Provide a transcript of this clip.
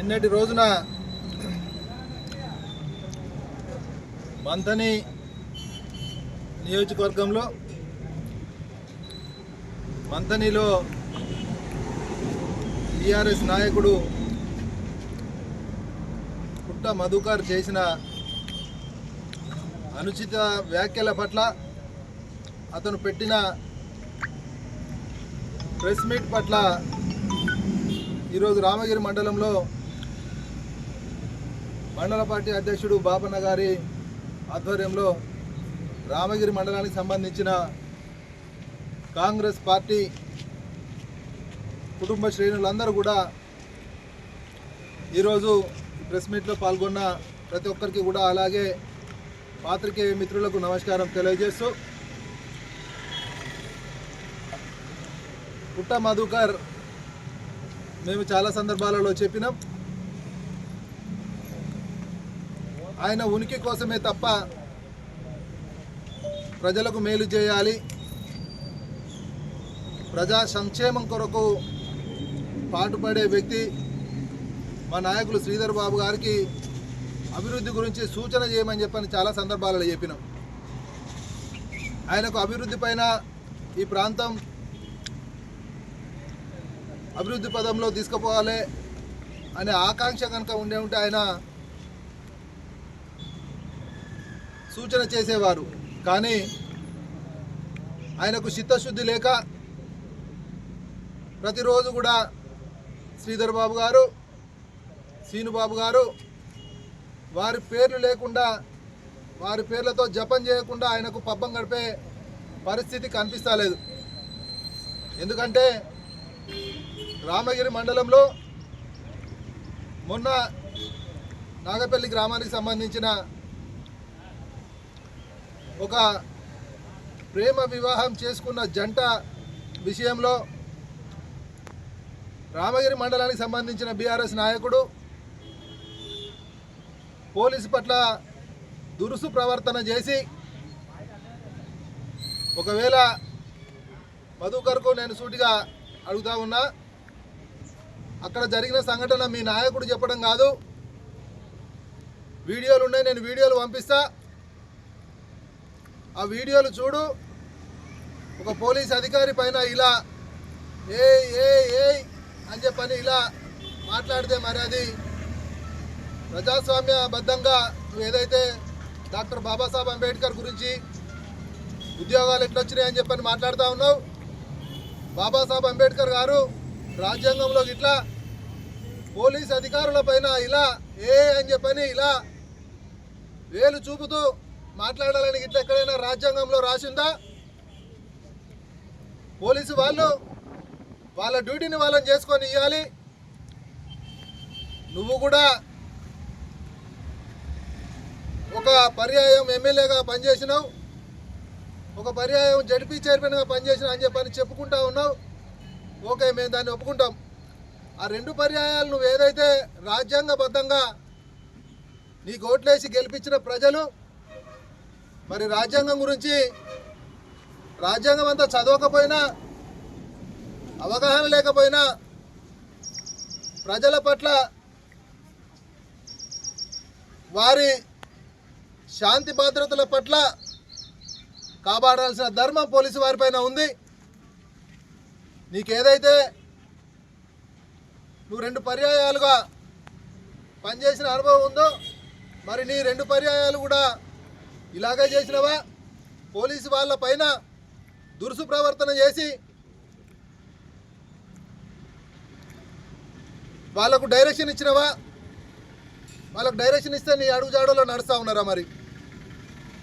నిన్నటి రోజున మంథని నియోజకవర్గంలో మంథనిలో టీఆర్ఎస్ నాయకుడు పుట్ట మధుకర్ చేసిన అనుచిత వ్యాఖ్యల పట్ల అతను పెట్టిన ప్రెస్ మీట్ పట్ల ఈరోజు రామగిరి మండలంలో మండల పార్టీ అధ్యక్షుడు బాపన్న గారి ఆధ్వర్యంలో రామగిరి మండలానికి సంబంధించిన కాంగ్రెస్ పార్టీ కుటుంబ శ్రేణులందరూ కూడా ఈరోజు ప్రెస్ మీట్లో పాల్గొన్న ప్రతి ఒక్కరికి కూడా అలాగే పాత్రికేయ మిత్రులకు నమస్కారం తెలియజేస్తూ, పుట్ట మధుకర్ మేము చాలా సందర్భాలలో చెప్పినాం, ఆయన ఉనికి కోసమే తప్ప ప్రజలకు మేలు చేయాలి, ప్రజా సంక్షేమం కొరకు పాటుపడే వ్యక్తి మా నాయకులు శ్రీధర్ బాబు గారికి అభివృద్ధి గురించి సూచన చేయమని చెప్పని చాలా సందర్భాలలో చెప్పినాం. ఆయనకు అభివృద్ధి పైన ఈ ప్రాంతం అభివృద్ధి పదంలో తీసుకుపోవాలి అనే ఆకాంక్ష కనుక ఉంటే ఆయన సూచన చేసేవారు. కానీ ఆయనకు చిత్తశుద్ధి లేక ప్రతిరోజు కూడా శ్రీధర్ బాబు గారు, సీనుబాబు గారు వారి పేర్లు లేకుండా, వారి పేర్లతో జపం చేయకుండా ఆయనకు పబ్బం గడిపే పరిస్థితి కనిపిస్తలేదు. ఎందుకంటే రామగిరి మండలంలో మొన్న నాగపల్లి గ్రామానికి సంబంధించిన ఒక ప్రేమ వివాహం చేసుకున్న జంట విషయంలో రామగిరి మండలానికి సంబంధించిన బీఆర్ఎస్ నాయకుడు పోలీసు పట్ల దురుసు ప్రవర్తన చేసి, ఒకవేళ మధుకర్కు నేను సూటిగా అడుగుతా ఉన్నా, అక్కడ జరిగిన సంఘటన మీ నాయకుడు చెప్పడం కాదు, వీడియోలు ఉన్నాయి, నేను వీడియోలు పంపిస్తా, ఆ వీడియోలు చూడు. ఒక పోలీస్ అధికారి పైన ఇలా ఏ ఏ ఏ అని చెప్పని ఇలా మాట్లాడితే మరి అది ప్రజాస్వామ్యబద్ధంగా నువ్వు ఏదైతే డాక్టర్ బాబాసాహెబ్ అంబేద్కర్ గురించి ఉద్యోగాలు ఎట్లొచ్చినాయని చెప్పని మాట్లాడుతూ ఉన్నావు, బాబాసాహెబ్ అంబేద్కర్ గారు రాజ్యాంగంలో ఇట్లా పోలీస్ అధికారుల పైన ఇలా ఏ అని చెప్పని ఇలా వేలు చూపుతూ మాట్లాడాలని ఇట్లా ఎక్కడైనా రాజ్యాంగంలో రాసిందా? పోలీసు వాళ్ళు వాళ్ళ డ్యూటీని వాళ్ళని చేసుకొని ఇవ్వాలి. నువ్వు కూడా ఒక పర్యాయం ఎమ్మెల్యేగా పనిచేసినావు, ఒక పర్యాయం జడ్పీ చైర్మన్గా పనిచేసినావు అని చెప్పని చెప్పుకుంటా ఉన్నావు. ఓకే, మేము దాన్ని ఒప్పుకుంటాం. ఆ రెండు పర్యాయాలు నువ్వు ఏదైతే రాజ్యాంగబద్ధంగా నీకు ఓట్లేసి గెలిపించిన ప్రజలు మరి రాజ్యాంగం గురించి రాజ్యాంగం అంతా చదవకపోయినా, అవగాహన లేకపోయినా ప్రజల పట్ల వారి శాంతి భద్రతల పట్ల కాపాడాల్సిన ధర్మం పోలీసు వారిపైన ఉంది. నీకేదైతే నువ్వు రెండు పర్యాయాలుగా పనిచేసిన అనుభవం ఉందో మరి నీ రెండు పర్యాయాలు కూడా ఇలాగే చేసినవా? పోలీసు వాళ్ళ పైన దురుసు ప్రవర్తన చేసి వాళ్ళకు డైరెక్షన్ ఇచ్చినవా? వాళ్ళకు డైరెక్షన్ ఇస్తే నీ అడుగుజాడలో నడుస్తూ ఉన్నారా? మరి